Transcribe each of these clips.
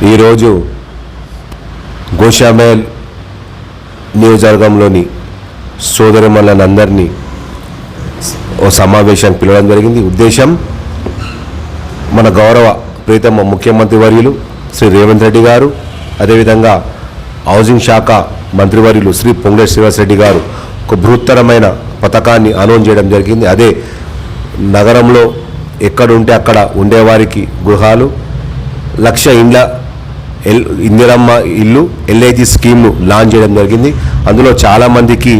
ఈరోజు గోషామహల్ నియోజకవర్గంలోని సోదరిమణులందరినీ ఓ సమావేశానికి పిలవడం జరిగింది. ఉద్దేశం మన గౌరవ ప్రీతమ ముఖ్యమంత్రి వర్యులు శ్రీ రేవంత్ రెడ్డి గారు, అదేవిధంగా హౌసింగ్ శాఖ మంత్రివర్యులు శ్రీ పొంగులేటి శ్రీనివాసరెడ్డి గారు ఒక బృహత్తరమైన పథకాన్ని అనౌన్స్ చేయడం జరిగింది. అదే నగరంలో ఎక్కడుంటే అక్కడ ఉండేవారికి గృహాలు, 1,00,000 ఇండ్ల ఇందిరమ్మ ఇల్లు ఎల్ఐజీ స్కీమ్ను లాంచ్ చేయడం జరిగింది. అందులో చాలామందికి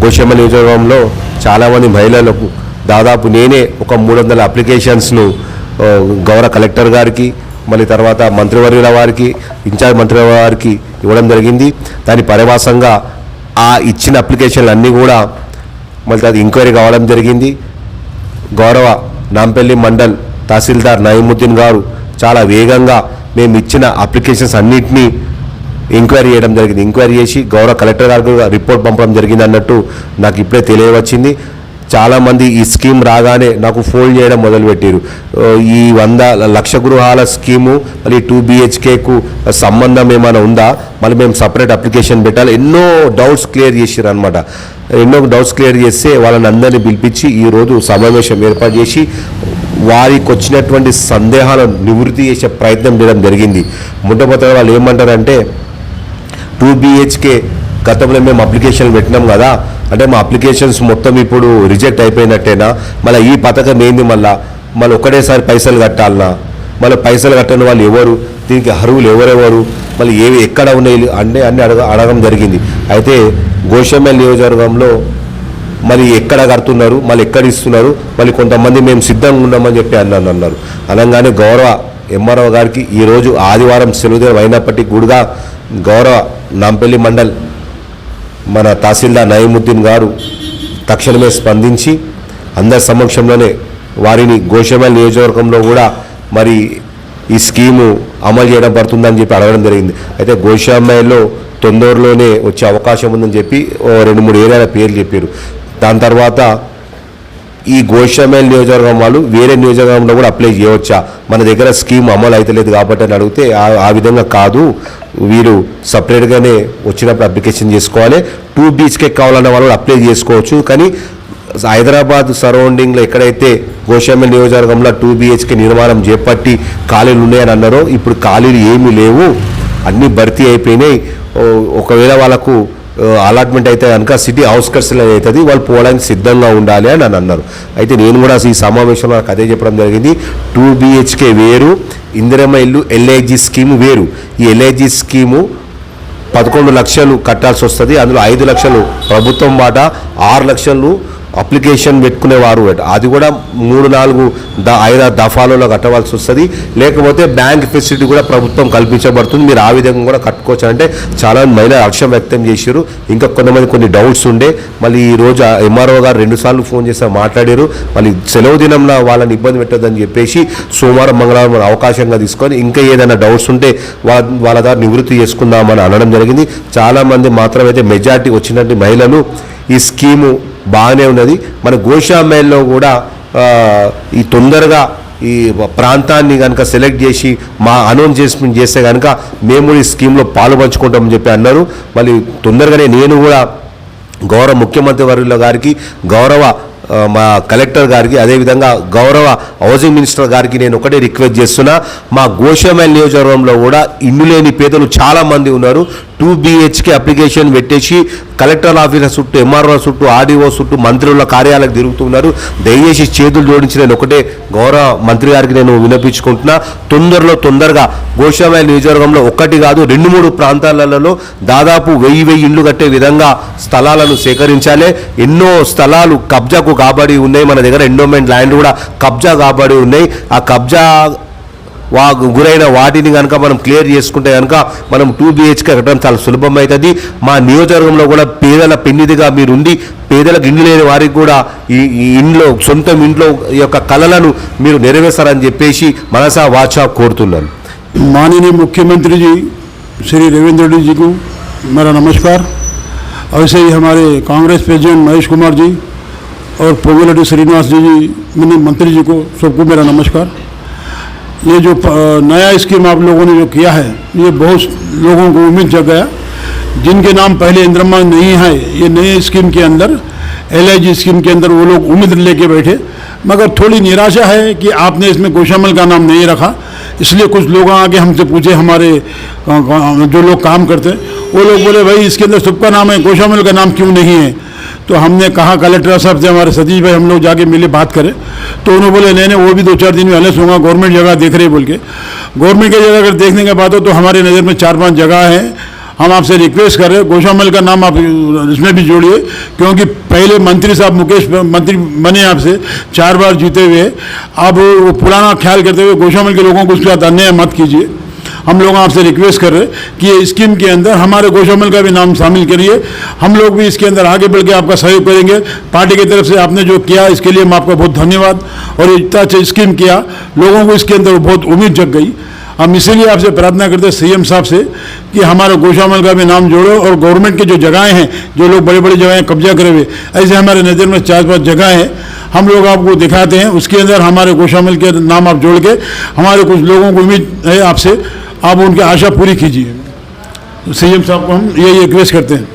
గోషామహల్ నియోజకవర్గంలో చాలామంది మహిళలకు దాదాపు నేనే ఒక 300 అప్లికేషన్స్ను గౌరవ కలెక్టర్ గారికి, మళ్ళీ తర్వాత మంత్రివర్యుల వారికి, ఇన్ఛార్జ్ మంత్రి వారికి ఇవ్వడం జరిగింది. దాని పరివాసంగా ఆ ఇచ్చిన అప్లికేషన్లు అన్నీ కూడా మళ్ళీ అది ఎంక్వైరీ కావడం జరిగింది. గౌరవ నాంపల్లి మండల్ తహసీల్దార్ నయీముద్దీన్ గారు చాలా వేగంగా మేము ఇచ్చిన అప్లికేషన్స్ అన్నింటినీ ఎంక్వైరీ చేయడం జరిగింది. ఎంక్వైరీ చేసి గౌరవ కలెక్టర్ గారికి రిపోర్ట్ పంపడం జరిగింది అన్నట్టు నాకు ఇప్పుడే తెలియవచ్చింది. చాలామంది ఈ స్కీమ్ రాగానే నాకు ఫోన్ చేయడం మొదలుపెట్టారు. ఈ 100,00,000 గృహాల స్కీము మళ్ళీ 2 BHKకు సంబంధం ఏమైనా ఉందా, మళ్ళీ మేము సపరేట్ అప్లికేషన్ పెట్టాలి, ఎన్నో డౌట్స్ క్లియర్ చేసారు అనమాట. ఎన్నో డౌట్స్ క్లియర్ చేస్తే వాళ్ళని అందరినీ పిలిపించి ఈరోజు సమావేశం ఏర్పాటు చేసి వారికి వచ్చినటువంటి సందేహాలను నివృత్తి చేసే ప్రయత్నం చేయడం జరిగింది. మొట్టమొదటి వాళ్ళు ఏమంటారంటే 2 BHK గతంలో మేము అప్లికేషన్లు పెట్టినాం కదా, అంటే మా అప్లికేషన్స్ మొత్తం ఇప్పుడు రిజెక్ట్ అయిపోయినట్టేనా, మళ్ళీ ఈ పథకం ఏంది, మళ్ళీ ఒకటేసారి పైసలు కట్టాలనా, మళ్ళీ పైసలు కట్టని వాళ్ళు ఎవరు, దీనికి అర్హులు ఎవరెవరు, మళ్ళీ ఏవి ఎక్కడ ఉన్నాయి అంటే అన్ని అడగడం జరిగింది. అయితే గోషామహల్ నియోజకవర్గంలో మళ్ళీ ఎక్కడ కడుతున్నారు, మళ్ళీ ఎక్కడ ఇస్తున్నారు, మళ్ళీ కొంతమంది మేము సిద్ధంగా ఉన్నామని చెప్పి అన్నారు. అనగానే గౌరవ ఎంఆర్ఓ గారికి ఈరోజు ఆదివారం సెలవు దినం అయినప్పటికీ కూడా గౌరవ నాంపల్లి మండల్ మన తహసీల్దార్ నయీముద్దీన్ గారు తక్షణమే స్పందించి అందరి సమక్షంలోనే వారిని గోషామహల్ నియోజకవర్గంలో కూడా మరి ఈ స్కీము అమలు చేయడం పడుతుందని చెప్పి అడగడం జరిగింది. అయితే గోషామహల్లో తొందరలోనే వచ్చే అవకాశం ఉందని చెప్పి 2-3 ఏరియాల పేర్లు చెప్పారు. దాని తర్వాత ఈ గోషామహల్ నియోజకవర్గం వాళ్ళు వేరే నియోజకవర్గంలో కూడా అప్లై చేయవచ్చా, మన దగ్గర స్కీమ్ అమలు అవుతలేదు కాబట్టి అని అడిగితే ఆ విధంగా కాదు, వీరు సపరేట్గానే వచ్చినప్పుడు అప్లికేషన్ చేసుకోవాలి. 2 BHK కావాలన్న వాళ్ళు అప్లై చేసుకోవచ్చు. కానీ హైదరాబాద్ సరౌండింగ్లో ఎక్కడైతే గోషామహల్ నియోజకవర్గంలో 2 BHK నిర్మాణం చేపట్టి ఖాళీలు ఉన్నాయని అన్నారో ఇప్పుడు ఖాళీలు ఏమీ లేవు, అన్నీ భర్తీ అయిపోయినాయి. ఒకవేళ వాళ్ళకు అలాట్మెంట్ అయితే కనుక సిటీ అవుట్స్కట్స్లో అవుతుంది, వాళ్ళు పోవడానికి సిద్ధంగా ఉండాలి అని అన్నారు. అయితే నేను కూడా ఈ సమావేశంలో నాకు అదే చెప్పడం జరిగింది. 2 BHK వేరు, ఇందిరమ్మ ఇల్లు ఎల్ఐజీ స్కీము వేరు. ఈ ఎల్ఐజీ స్కీము 11 లక్షలు కట్టాల్సి వస్తుంది. అందులో 5 లక్షలు ప్రభుత్వం వాటా, 6 లక్షలు అప్లికేషన్ పెట్టుకునేవారు. అది కూడా 3-4-5 దఫాలలో కట్టవలసి వస్తుంది. లేకపోతే బ్యాంక్ ఫెసిలిటీ కూడా ప్రభుత్వం కల్పించబడుతుంది, మీరు ఆ విధంగా కూడా కట్టుకోవచ్చు అంటే చాలా మహిళలు హర్షం వ్యక్తం చేశారు. ఇంకా కొంతమంది కొన్ని డౌట్స్ ఉండే మళ్ళీ ఈరోజు ఎంఆర్ఓ గారు 2 సార్లు ఫోన్ చేసి మాట్లాడారు. మళ్ళీ సెలవు దినంలో వాళ్ళని ఇబ్బంది పెట్టొద్దని చెప్పేసి సోమవారం మంగళవారం అవకాశంగా తీసుకొని ఇంకా ఏదైనా డౌట్స్ ఉంటే వాళ్ళ ద్వారా నివృత్తి చేసుకుందామని అనడం జరిగింది. చాలామంది మాత్రమైతే మెజార్టీ వచ్చినట్టు మహిళలు ఈ స్కీము బాగానే ఉన్నది. మన గోషామహల్లో కూడా ఈ తొందరగా ఈ ప్రాంతాన్ని కనుక సెలెక్ట్ చేసి మా అనౌన్స్మెంట్ చేస్తే కనుక మేము ఈ స్కీమ్లో పాలు పంచుకుంటామని చెప్పి అన్నారు. మళ్ళీ తొందరగానే నేను కూడా గౌరవ ముఖ్యమంత్రి వర్యుల గారికి, గౌరవ మా కలెక్టర్ గారికి, అదేవిధంగా గౌరవ హౌసింగ్ మినిస్టర్ గారికి నేను ఒకటే రిక్వెస్ట్ చేస్తున్నా, మా గోషామహల్ నియోజకవర్గంలో కూడా ఇల్లు లేని పేదలు చాలామంది ఉన్నారు. 2 BHK అప్లికేషన్ పెట్టేసి కలెక్టర్ ఆఫీసర్ చుట్టూ, ఎంఆర్ఓ చుట్టూ, ఆర్డీఓ చుట్టూ, మంత్రుల కార్యాలయాలకు తిరుగుతున్నారు. దయచేసి చేతులు జోడించి నేను ఒకటే గౌరవ మంత్రి గారికి నేను విన్నపించుకుంటున్నా, తొందరగా గోషామహల్ నియోజకవర్గంలో 1 కాదు 2-3 ప్రాంతాలలో దాదాపు 1000 ఇండ్లు కట్టే విధంగా స్థలాలను సేకరించాలి. ఎన్నో స్థలాలు కబ్జాకు కాబడి ఉన్నాయి, మన దగ్గర ఎండోమెంట్ ల్యాండ్ కూడా కబ్జా కాబడి ఉన్నాయి. ఆ కబ్జా గురైన వాటిని కనుక మనం క్లియర్ చేసుకుంటే కనుక మనం 2 BHK కట్టడం చాలా సులభం అవుతుంది. మా నియోజకవర్గంలో కూడా పేదల పెన్నిదిగా మీరుండి పేదలకు ఇండ్లు లేని వారికి కూడా ఈ ఇంట్లో సొంతం ఇంట్లో ఈ యొక్క కళలను మీరు నెరవేర్చారని చెప్పేసి మనసా వాచా కోరుతున్నాను. माननीय मुख्यमंत्री जी श्री रेवंत रेड्डी जी को मेरा नमस्कार। ऐसे ही हमारे कांग्रेस प्रेसिडेंट महेश कुमार जी और पोंगुलेटी श्रीनिवास जी मंत्री जी को सबको मेरा नमस्कार। ये जो नया स्कीम आप लोगों ने जो किया है, ये बहुत लोगों को उम्मीद जगाया। जिनके नाम पहले इंदिरा नहीं है, ये नए स्कीम के अंदर, LIG स्कीम के अंदर वो लोग उम्मीद लेके बैठे। मगर थोड़ी निराशा है कि आपने इसमें गोशामल का नाम नहीं रखा, इसलिए कुछ लोग आके हमसे पूछे, हमारे जो लोग काम करते हैं वो लोग बोले भाई इसके अंदर सबका नाम है, गोशामल का नाम क्यों नहीं है। तो हमने कहा कलेक्टर साहब से, हमारे सतीश भाई, हम लोग जाके मिले, बात करें, तो उन्होंने बोले नहीं, वो भी 2-4 दिन में अलस होगा, गवर्नमेंट जगह देख रहे बोल के। गवर्नमेंट की जगह अगर देखने के बाद हो तो हमारे नज़र में 4-5 जगह हैं। हम आपसे रिक्वेस्ट कर रहे हैं गोशामल का नाम आप इसमें भी जोड़िए, क्योंकि पहले मंत्री साहब मुकेश मंत्री बने आपसे, 4 बार जीते हुए, अब वो पुराना ख्याल करते हुए गोशामल के लोगों को उसके साथ अन्याय मत कीजिए। हम लोग आपसे रिक्वेस्ट कर रहे हैं कि ये स्कीम के अंदर हमारे गोशामल का भी नाम शामिल करिए। हम लोग भी इसके अंदर आगे बढ़ के आपका सहयोग करेंगे। पार्टी की तरफ से आपने जो किया इसके लिए हम आपका बहुत धन्यवाद। और इतना अच्छा स्कीम किया, लोगों को इसके अंदर बहुत उम्मीद जग गई। हम इसीलिए आपसे प्रार्थना करते हैं CM साहब से कि हमारे गोशामल का भी नाम जोड़ो, और गवर्नमेंट की जो जगहें हैं, जो लोग बड़े बड़ी जगहें कब्जा करे हुए, ऐसे हमारे नज़र में 4-5 जगह हैं, हम लोग आपको दिखाते हैं, उसके अंदर हमारे गोशामल के नाम आप जोड़ के, हमारे कुछ लोगों को उम्मीद है आपसे, आप उनकी आशा पूरी कीजिए। CM साहब को हम यही रिक्वेस्ट करते हैं।